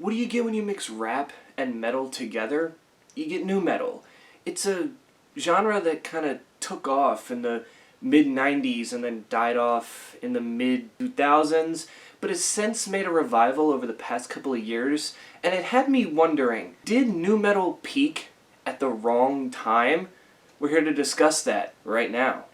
What do you get when you mix rap and metal together? You get nu metal. It's a genre that kind of took off in the mid-90s and then died off in the mid-2000s, but has since made a revival over the past couple of years, and it had me wondering, did nu metal peak at the wrong time? We're here to discuss that right now.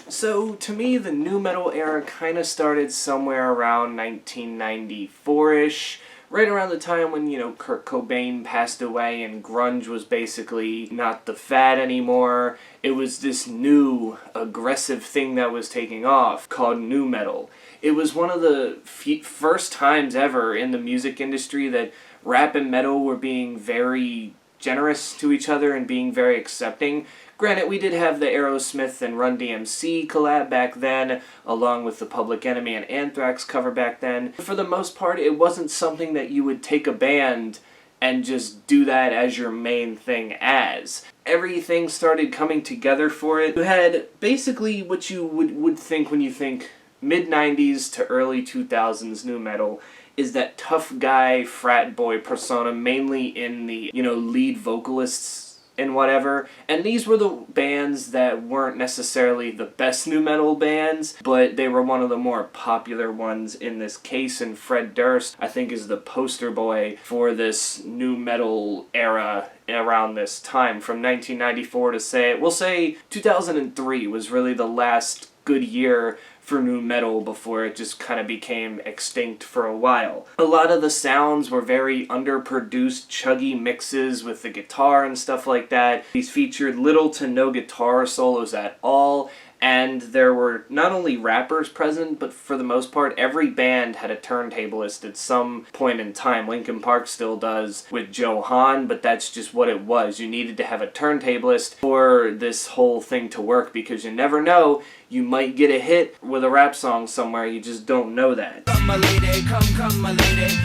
So, to me, the nu metal era kind of started somewhere around 1994-ish, right around the time when, Kurt Cobain passed away and grunge was basically not the fad anymore. It was this new, aggressive thing that was taking off called nu metal. It was one of the first times ever in the music industry that rap and metal were being very generous to each other and being very accepting. Granted, we did have the Aerosmith and Run DMC collab back then, along with the Public Enemy and Anthrax cover back then. For the most part, it wasn't something that you would take a band and just do that as your main thing as. Everything started coming together for it. You had basically what you would think when you think mid-90s to early 2000s nu metal, is that tough guy, frat boy persona, mainly in the, lead vocalists and whatever. And these were the bands that weren't necessarily the best nu metal bands, but they were one of the more popular ones in this case, and Fred Durst, I think, is the poster boy for this nu metal era around this time. From 1994 to we'll say 2003 was really the last good year for nu metal before it just kind of became extinct for a while. A lot of the sounds were very underproduced, chuggy mixes with the guitar and stuff like that. These featured little to no guitar solos at all, and there were not only rappers present, but for the most part, every band had a turntablist at some point in time. Linkin Park still does with Joe Hahn, but that's just what it was. You needed to have a turntablist for this whole thing to work, because you never know, you might get a hit with a rap song somewhere, you just don't know that. Come my lady, come my lady.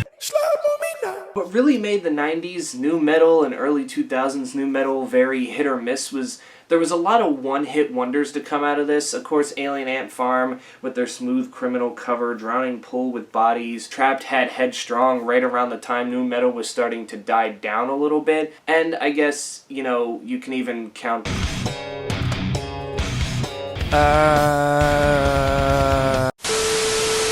What really made the 90s nu metal and early 2000s nu metal very hit or miss was there was a lot of one-hit wonders to come out of this. Of course, Alien Ant Farm with their Smooth Criminal cover, Drowning Pool with Bodies, Trapped had Headstrong right around the time nu metal was starting to die down a little bit. And I guess, you can even count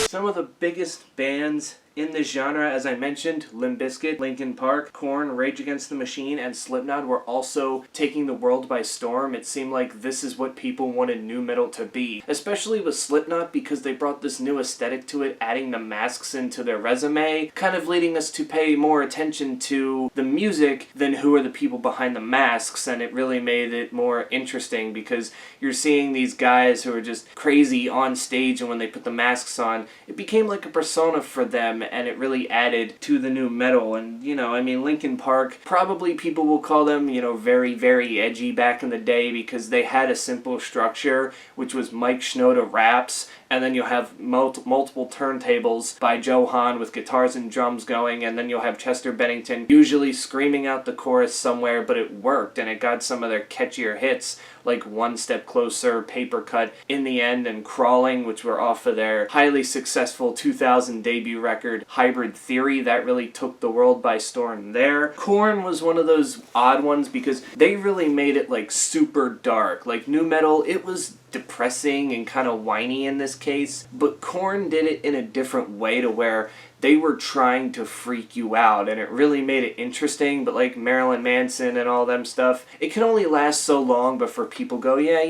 some of the biggest bands in the genre, as I mentioned, Limp Bizkit, Linkin Park, Korn, Rage Against the Machine, and Slipknot were also taking the world by storm. It seemed like this is what people wanted nu metal to be, especially with Slipknot, because they brought this new aesthetic to it, adding the masks into their resume, kind of leading us to pay more attention to the music than who are the people behind the masks, and it really made it more interesting because you're seeing these guys who are just crazy on stage, and when they put the masks on, it became like a persona for them, and it really added to the nu metal. And, Linkin Park, probably people will call them, very, very edgy back in the day because they had a simple structure, which was Mike Shinoda raps, and then you'll have multiple turntables by Joe Hahn with guitars and drums going, and then you'll have Chester Bennington usually screaming out the chorus somewhere, but it worked, and it got some of their catchier hits, like One Step Closer, Paper Cut, In the End, and Crawling, which were off of their highly successful 2000 debut record, Hybrid Theory. That really took the world by storm there. Korn was one of those odd ones because they really made it like super dark. Like nu metal, it was depressing and kind of whiny in this case, but Korn did it in a different way to where they were trying to freak you out, and it really made it interesting. But like Marilyn Manson and all them stuff, it can only last so long before people go, yeah,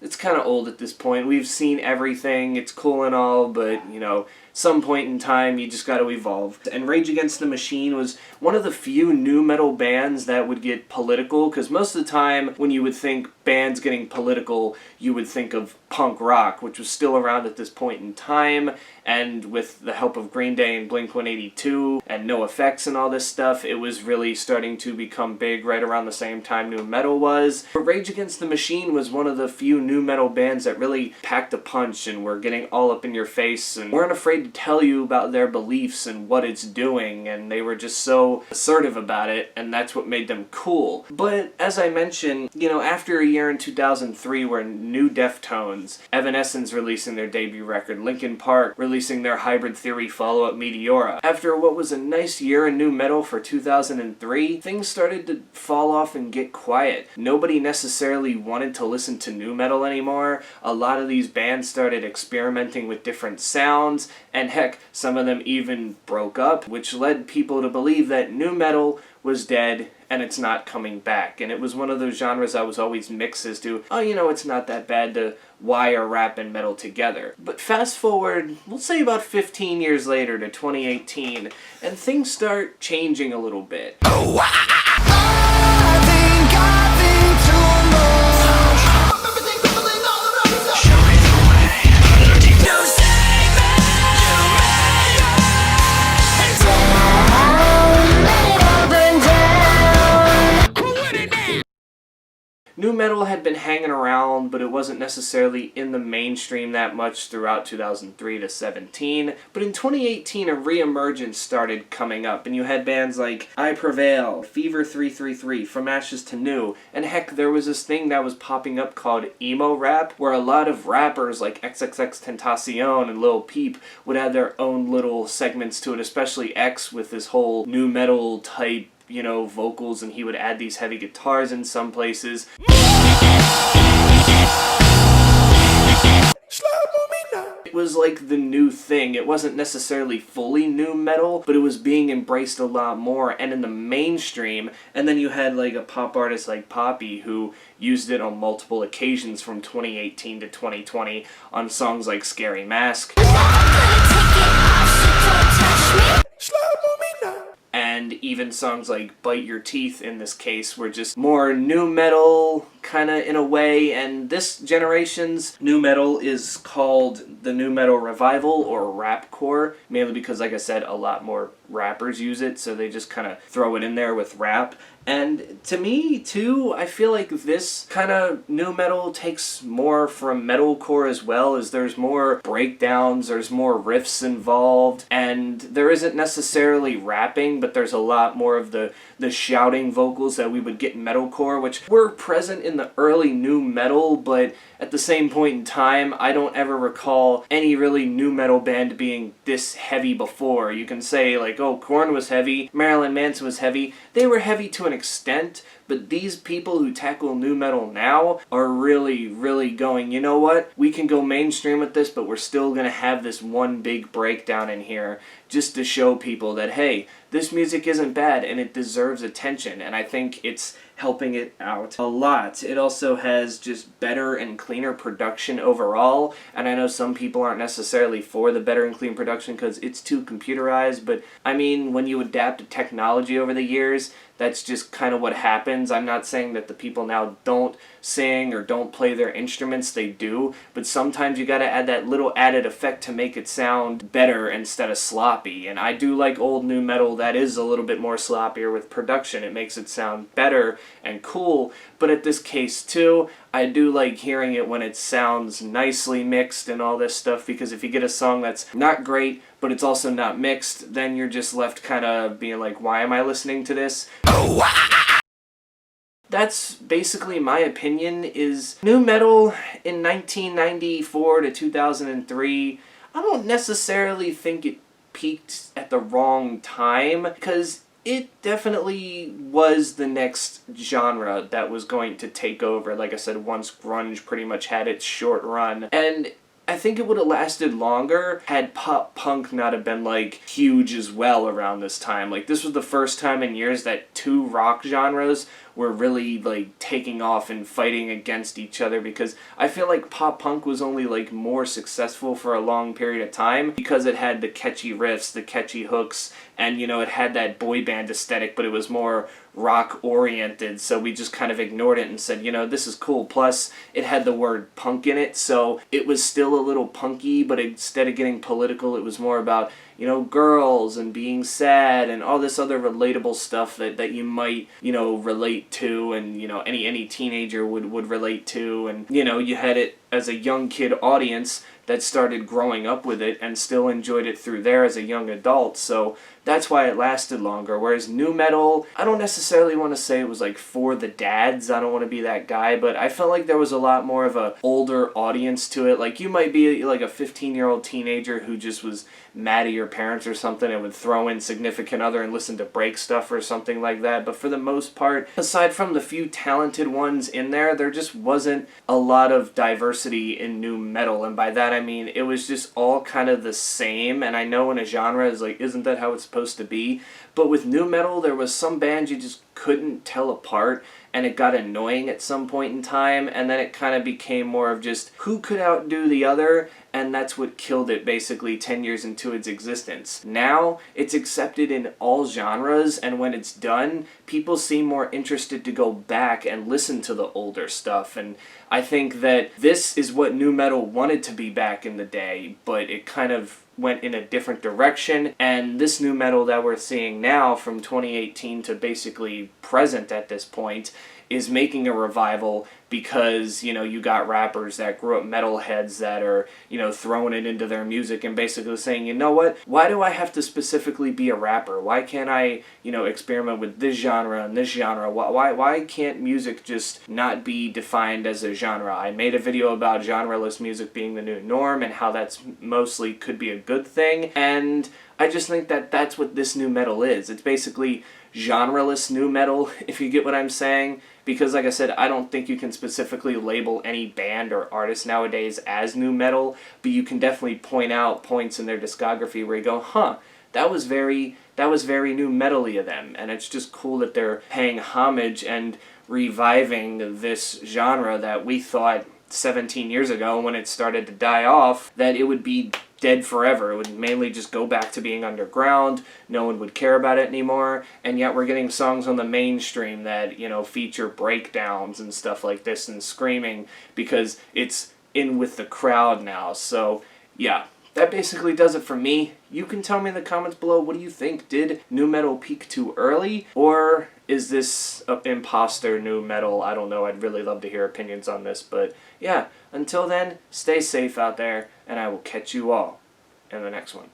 it's kind of old at this point. We've seen everything. It's cool and all, but, some point in time, you just got to evolve. And Rage Against the Machine was one of the few nu metal bands that would get political, because most of the time when you would think bands getting political, you would think of punk rock, which was still around at this point in time, and with the help of Green Day and Blink-182 and NoFX and all this stuff, it was really starting to become big right around the same time nu metal was. But Rage Against the Machine was one of the few nu metal bands that really packed a punch and were getting all up in your face and weren't afraid to tell you about their beliefs and what it's doing, and they were just so assertive about it, and that's what made them cool. But as I mentioned, after a year in 2003 where new Deftones, Evanescence releasing their debut record, Linkin Park releasing their Hybrid Theory follow-up Meteora, after what was a nice year in nu metal for 2003, things started to fall off and get quiet. Nobody necessarily wanted to listen to nu metal anymore. A lot of these bands started experimenting with different sounds, and heck, some of them even broke up, which led people to believe that nu metal was dead and it's not coming back. And it was one of those genres I was always mixed as to, it's not that bad to wire rap and metal together. But fast forward, we'll say about 15 years later to 2018, and things start changing a little bit. Nu metal had been hanging around, but it wasn't necessarily in the mainstream that much throughout 2003 to 17. But in 2018, a re-emergence started coming up, and you had bands like I Prevail, Fever 333, From Ashes to New, and heck, there was this thing that was popping up called emo rap, where a lot of rappers like XXXTentacion and Lil Peep would have their own little segments to it, especially X with this whole nu metal type vocals, and he would add these heavy guitars in some places. It was like the new thing. It wasn't necessarily fully nu metal, but it was being embraced a lot more and in the mainstream. And then you had like a pop artist like Poppy who used it on multiple occasions from 2018 to 2020 on songs like Scary Mask. And even songs like Bite Your Teeth, in this case, were just more nu metal, kind of in a way, and this generation's nu metal is called the nu metal revival, or rapcore, mainly because, like I said, a lot more rappers use it, so they just kind of throw it in there with rap. And to me, too, I feel like this kind of nu metal takes more from metalcore as well, as there's more breakdowns, there's more riffs involved, and there isn't necessarily rapping, but there's a lot more of the shouting vocals that we would get in metalcore, which were present in the early nu metal, but at the same point in time, I don't ever recall any really nu metal band being this heavy before. You can say, like, oh, Korn was heavy, Marilyn Manson was heavy. They were heavy to an extent, but these people who tackle nu metal now are really, really going, you know what? We can go mainstream with this, but we're still going to have this one big breakdown in here just to show people that, hey, this music isn't bad and it deserves attention, and I think it's helping it out a lot. It also has just better and cleaner production overall, and I know some people aren't necessarily for the better and clean production because it's too computerized, but I mean, when you adapt to technology over the years, that's just kind of what happens. I'm not saying that the people now don't sing or don't play their instruments, they do, but sometimes you gotta add that little added effect to make it sound better instead of sloppy, and I do like old nu metal that is a little bit more sloppier with production. It makes it sound better and cool, but at this case too, I do like hearing it when it sounds nicely mixed and all this stuff, because if you get a song that's not great, but it's also not mixed, then you're just left kind of being like, why am I listening to this? That's basically my opinion, is nu metal in 1994 to 2003, I don't necessarily think it peaked at the wrong time, because it definitely was the next genre that was going to take over, like I said, once grunge pretty much had its short run. And I think it would have lasted longer had pop punk not have been like huge as well around this time. Like, this was the first time in years that two rock genres were really like taking off and fighting against each other, because I feel like pop punk was only like more successful for a long period of time because it had the catchy riffs, the catchy hooks, and it had that boy band aesthetic, but it was more rock oriented, so we just kind of ignored it and said, this is cool. Plus it had the word punk in it, so it was still a little punky, but instead of getting political, it was more about girls and being sad and all this other relatable stuff that you might, relate to, and, any teenager would relate to, and, you had it as a young kid audience that started growing up with it and still enjoyed it through there as a young adult, so that's why it lasted longer. Whereas nu metal, I don't necessarily want to say it was like for the dads, I don't want to be that guy, but I felt like there was a lot more of a older audience to it. Like, you might be like a 15-year-old teenager who just was mad at your parents or something and would throw in Significant Other and listen to break stuff or something like that, but for the most part, aside from the few talented ones in there just wasn't a lot of diversity in nu metal, and by that I mean it was just all kind of the same. And I know in a genre is like, isn't that how it's supposed to be? But with nu metal, there was some bands you just couldn't tell apart, and it got annoying at some point in time, and then it kind of became more of just who could outdo the other, and that's what killed it basically 10 years into its existence. Now, it's accepted in all genres, and when it's done, people seem more interested to go back and listen to the older stuff, and I think that this is what nu metal wanted to be back in the day, but it kind of went in a different direction, and this nu metal that we're seeing now from 2018 to basically present at this point is making a revival because, you know, you got rappers that grew up metalheads that are, you know, throwing it into their music and basically saying, you know what, why do I have to specifically be a rapper? Why can't I, you know, experiment with this genre and this genre? Why can't music just not be defined as a genre? I made a video about genreless music being the new norm and how that's mostly could be a good thing, and I just think that that's what this nu metal is. It's basically genreless nu metal, if you get what I'm saying. Because, like I said, I don't think you can specifically label any band or artist nowadays as nu metal, but you can definitely point out points in their discography where you go, huh, that was very nu metal-y of them. And it's just cool that they're paying homage and reviving this genre that we thought 17 years ago when it started to die off, that it would be dead forever. It would mainly just go back to being underground. No one would care about it anymore. And yet we're getting songs on the mainstream that, you know, feature breakdowns and stuff like this and screaming because it's in with the crowd now. So, yeah. That basically does it for me. You can tell me in the comments below, what do you think? Did nu metal peak too early? Or is this imposter nu metal? I don't know. I'd really love to hear opinions on this. But yeah, until then, stay safe out there, and I will catch you all in the next one.